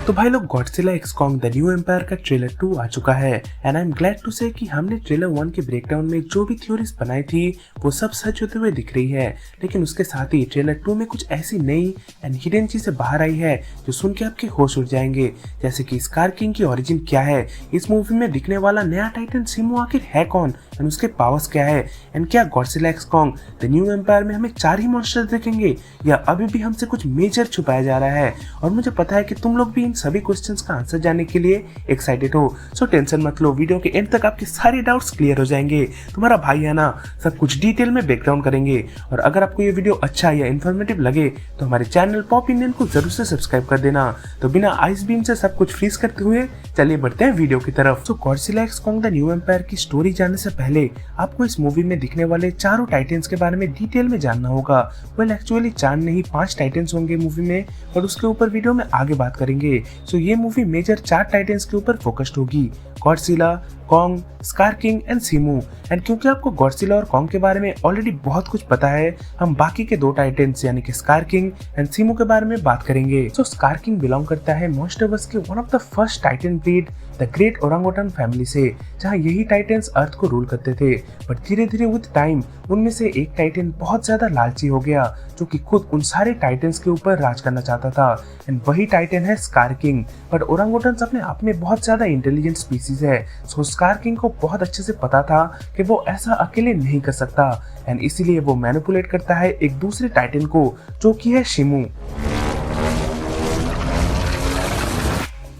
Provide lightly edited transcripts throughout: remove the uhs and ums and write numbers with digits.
तो भाई लोग Godzilla x Kong the new empire का ट्रेलर 2 आ चुका है and I am glad to say कि हमने ट्रेलर 1 के ब्रेकडाउन में जो भी थ्योरीज बनाई थी वो सब सच होते हुए दिख रही है, लेकिन उसके साथ ही ट्रेलर 2 में कुछ ऐसी नई एंड हिडन चीजें बाहर आई है जो सुन के आपके होश उड़ जाएंगे, जैसे कि स्कार किंग की ओरिजिन क्या है, इस मूवी में दिखने वाला नया टाइटन सिमो आखिर है कौन एंड उसके पावर्स क्या है, एंड क्या Godzilla x Kong the new empire में हमें 4 ही मॉन्स्टर्स दिखेंगे या अभी भी हमसे कुछ मेजर छुपाया जा रहा है। और मुझे पता है कि तुम लोग भी इन सभी क्वेश्चंस का आंसर जानने के लिए एक्साइटेड हो, सो टेंशन मत लो, वीडियो के एंड तक आपके सारे डाउट्स क्लियर हो जाएंगे। तुम्हारा भाई है ना, सब कुछ डिटेल में ब्रेकडाउन करेंगे। और अगर आपको ये वीडियो अच्छा या इन्फॉर्मेटिव लगे तो हमारे चैनल पॉप इंडियन को जरूर से सब्सक्राइब कर देना। तो बिना आइस बीम से सब कुछ फ्रीज करते हुए चलिए बढ़ते हैं वीडियो की तरफ। तो Godzilla x Kong the new empire की स्टोरी जानने से पहले आपको इस मूवी में दिखने वाले चारों टाइटन्स के बारे में डिटेल में जानना होगा। वेल एक्चुअली 4 नहीं 5 टाइटन्स होंगे मूवी में और उसके ऊपर वीडियो में आगे बात करेंगे। सो ये मूवी मेजर 4 टाइटन्स के ऊपर फोकस्ड होगी, Godzilla, Kong, scar King and Simu. And क्योंकि आपको गॉडजिला और कॉन्ग के बारे में ऑलरेडी बहुत कुछ पता है, हम बाकी के 2 टाइटन्स यानी कि स्कार किंग एंड सिमू के बारे में बात करेंगे। सो स्कार किंग बिलोंग करता है मॉन्स्टरवर्स के one of the first Titan breed the great orangutan family से, जहाँ यही टाइटन्स अर्थ को रूल करते थे। बट धीरे धीरे विद टाइम उनमें से एक टाइटन बहुत ज्यादा लालची हो गया जो कि खुद उन सारे टाइटन्स के ऊपर राज करना चाहता था, एंड वही टाइटन है स्कार किंग। बट ओरांगुटान्स अपने आप में बहुत ज्यादा इंटेलिजेंट स्पीसीज है, सो स्कार किंग को बहुत अच्छे से पता था कि वो ऐसा अकेले नहीं कर सकता, एंड इसीलिए वो मैनिपुलेट करता है एक दूसरे टाइटन को जो कि है Shimo.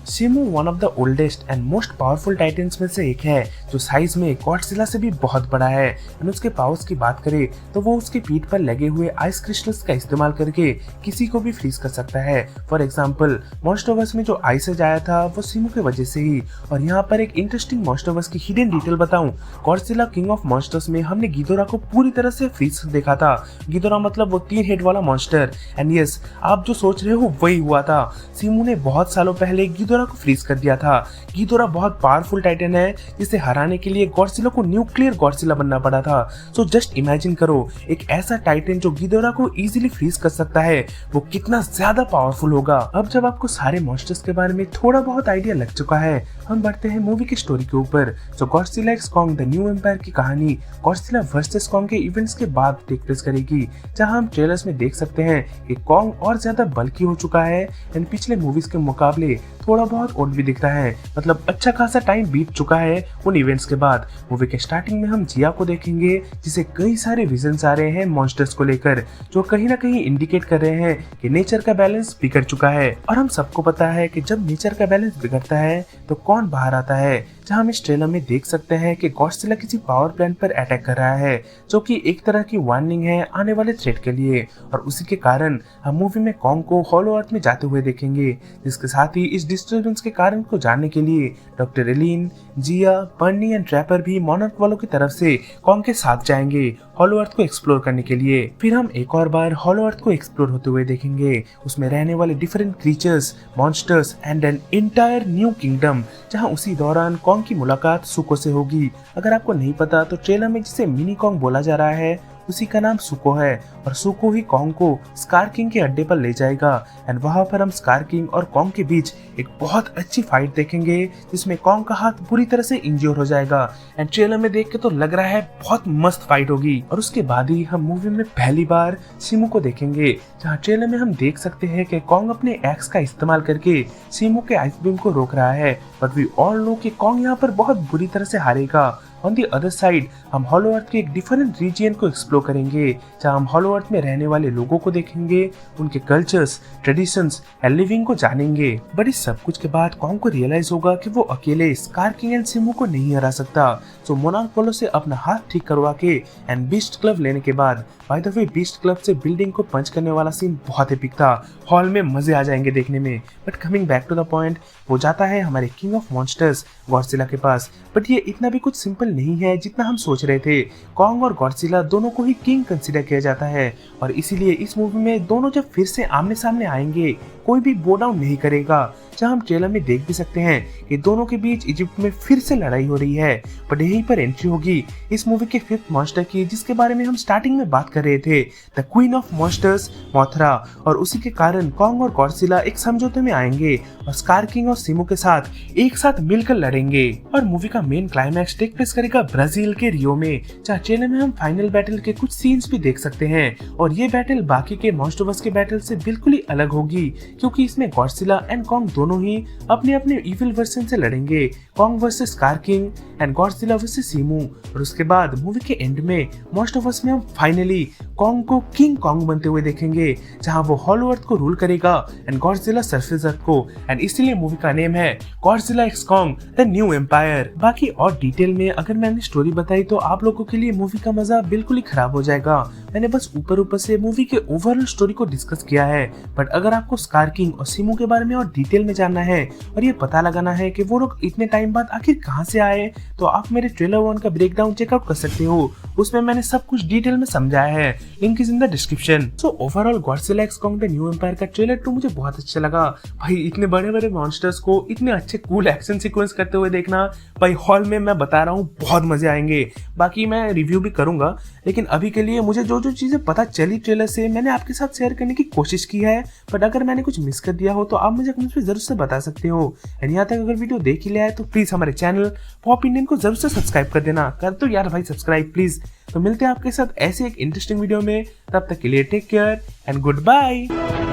Shimo one of the oldest and most powerful titans में से एक है जो साइज में गॉडजिला से भी बहुत बड़ा है। एंड उसके पावर्स की बात करें तो वो उसके पीठ पर लगे हुए आइस क्रिस्टल्स का इस्तेमाल करके किसी को भी फ्रीज कर सकता है। फॉर एग्जांपल मॉन्स्टरवर्स में जो आइसेज आया था वो सिमू की वजह से ही। और यहाँ पर एक इंटरेस्टिंग मॉन्स्टरवर्स की हिडन डिटेल बताऊं, गॉडजिला किंग ऑफ मॉन्स्टर्स में हमने गिदोरा को पूरी तरह से फ्रीज देखा था। गिदोरा मतलब वो 3 हेड वाला मॉन्स्टर, एंड यस आप जो सोच रहे हो वही हुआ था। सिमू ने बहुत सालों पहले गिदोरा को फ्रीज कर दिया था। गिदोरा बहुत पावरफुल टाइटन है जिसे हराने के लिए गॉडजिला को न्यूक्लियर गॉडजिला बनना पड़ा था। सो जस्ट इमेजिन करो एक ऐसा टाइटन जो गिदोरा को इजीली फ्रीज कर सकता है, वो कितना ज्यादा पावरफुल होगा। अब जब आपको सारे मॉन्स्टर्स के बारे में थोड़ा बहुत आइडिया लग चुका है, हम बढ़ते हैं मूवी की स्टोरी के ऊपर। So Godzilla x Kong the new empire की कहानी गॉडजिला वर्सेस कॉन्ग के इवेंट्स के बाद टेक प्लेस करेगी, जहां हम ट्रेलर्स में देख सकते हैं कि कॉन्ग और ज्यादा बल्की हो चुका है एंड पिछले मूवीज के मुकाबले थोड़ा बहुत ओल्ड भी दिख रहा है, मतलब अच्छा खासा टाइम बीत चुका है उन इवेंट्स के बाद। मूवी के स्टार्टिंग में हम जिया को देखेंगे जिसे कई सारे विजन्स आ रहे हैं मॉन्स्टर्स को लेकर, जो कहीं ना कहीं इंडिकेट कर रहे हैं कि नेचर का बैलेंस बिगड़ चुका है। और हम सबको पता है कि जब नेचर का बैलेंस बिगड़ता है तो कौन बाहर आता है, जहां हम इस ट्रेलर में देख सकते हैं कि गॉडजिला किसी पावर प्लांट पर अटैक कर रहा है, जो कि एक तरह की वार्निंग है आने वाले थ्रेट के लिए। और उसी के कारण हम मूवी में कॉन्ग को हॉलो अर्थ में जाते हुए देखेंगे, जिसके साथ ही इस डिस्टर्बेंस के कारण को जानने के लिए doctor Ilene, Jia, Bernie and Trapper भी मॉनर्क वालों की तरफ से कॉन्ग के साथ जाएंगे हॉलो अर्थ को एक्सप्लोर करने के लिए। फिर हम एक और बार हॉलो अर्थ को एक्सप्लोर होते हुए देखेंगे, उसमें रहने वाले different creatures, monsters and an entire new kingdom, जहां उसी दौरान कॉन्ग की मुलाकात सुको से होगी। अगर आपको नहीं पता तो ट्रेलर में जिसे मिनी कॉन्ग बोला जा रहा है उसी का नाम सुको है, और सुको ही कॉन्ग को स्कार किंग के अड्डे पर ले जाएगा, एंड वहां पर हम स्कार किंग और कॉन्ग के बीच एक बहुत अच्छी फाइट देखेंगे जिसमें कॉन्ग का हाथ बुरी तरह से इंज्योर हो जाएगा। एंड ट्रेलर में देख के तो लग रहा है बहुत मस्त फाइट होगी। और उसके बाद ही हम मूवी में पहली बार सिमू को देखेंगे, जहाँ ट्रेलर में हम देख सकते हैं कि कॉन्ग अपने एक्स का इस्तेमाल करके सिमू के आइस बीम को रोक रहा है, बट वी ऑल नो कि कॉन्ग यहाँ पर बहुत बुरी तरह से हारेगा। ऑन दी अदर साइड हम हॉलो अर्थ के एक डिफरेंट रीजन को एक्सप्लोर करेंगे, जहां हम हॉलो अर्थ में रहने वाले लोगों को देखेंगे, उनके कल्चर्स, ट्रेडिशंस एंड लिविंग को जानेंगे। बट इस सब कुछ के बाद कॉन्ग को रियलाइज होगा कि वो अकेले स्कार किंग एंड सिमू को नहीं हरा सकता। सो मोनार्क वालों से अपना हाथ ठीक करवा के एंड बीस्ट क्लब लेने के बाद, by the way beast club से बिल्डिंग को पंच करने वाला सीन बहुत एपिक था, हॉल में मजे आ जाएंगे देखने में। But coming back to the point, वो जाता है हमारे किंग ऑफ मॉन्स्टर्स गॉडजिला के पास। बट ये इतना भी कुछ सिंपल नहीं है जितना हम सोच रहे थे। कॉन्ग और गॉडजिला दोनों को ही किंग कंसीडर किया जाता है, और इसीलिए इस मूवी में दोनों जब फिर से आमने सामने आएंगे कोई भी बो डाउन नहीं करेगा। जहां हम ट्रेलर में देख भी सकते हैं कि दोनों के बीच इजिप्ट में फिर से लड़ाई हो रही है। पर यहीं पर एंट्री होगी इस मूवी के 5th मॉन्स्टर की, जिसके बारे में हम स्टार्टिंग में बात कर रहे थे, the queen of monsters Mothra. और उसी के कारण कॉन्ग और गॉडजिला एक समझौते में आएंगे और स्कार किंग और सिमो के साथ एक साथ मिलकर लड़ेंगे। और मूवी का मेन क्लाइमैक्स टेक प्लेस करेगा ब्राजील के रियो में, जहाँ ट्रेलर में हम फाइनल बैटल के कुछ सीन्स भी देख सकते हैं। और ये बैटल बाकी के मॉन्स्टरवर्स के बैटल से बिल्कुल ही अलग होगी, क्योंकि इसमें गॉडजिला एंड कॉन्ग दोनों ही अपने अपने इविल वर्जन से लड़ेंगे, Kong versus Skar King and Godzilla versus Shimo. और उसके बाद मूवी के एंड में मॉन्स्टरवर्स में हम फाइनली कॉन्ग को किंग कॉन्ग बनते हुए देखेंगे, जहां वो हॉलो अर्थ को रूल करेगा एंड गॉडजिला सरफेस अर्थ को। एंड इसीलिए मूवी का नेम है Godzilla x Kong the new empire. बाकी और डिटेल में अगर मैंने स्टोरी बताई तो आप लोगों के लिए मूवी का मजा बिल्कुल ही खराब हो जाएगा। मैंने बस ऊपर ऊपर से मूवी के ओवरऑल स्टोरी को डिस्कस किया है। बट अगर आपको स्कार किंग और सिमो के बारे में और डिटेल में जानना है और ये पता लगाना है कि वो लोग इतने टाइम बाद आखिर कहां से आए, तो आप मेरे ट्रेलर 1 का ब्रेकडाउन चेकआउट कर सकते हो। उसमें मैंने सब कुछ डिटेल में समझाया है, link is in the description. So overall Godzilla x Kong the new empire का ट्रेलर 2 मुझे बहुत अच्छा लगा। भाई इतने बड़े बड़े मॉन्स्टर्स को इतने अच्छे कूल एक्शन सीक्वेंस करते हुए देखना भाई हॉल में, मैं बता रहा हूँ बहुत मजे आएंगे। बाकी मैं रिव्यू भी करूंगा, लेकिन अभी के लिए मुझे जो जो चीजें पता चली ट्रेलर से मैंने आपके साथ शेयर करने की कोशिश की है। बट अगर मैंने कुछ मिस कर दिया हो तो आप मुझे कमेंट्स में जरूर से बता सकते हो। एंड यहाँ तक अगर वीडियो देख ही लिया है तो प्लीज हमारे चैनल पॉप इंडियन को जरूर से सब्सक्राइब कर देना। कर दो यार भाई सब्सक्राइब प्लीज। तो मिलते हैं आपके साथ ऐसे एक इंटरेस्टिंग वीडियो में, तब तक के लिए take care and good bye.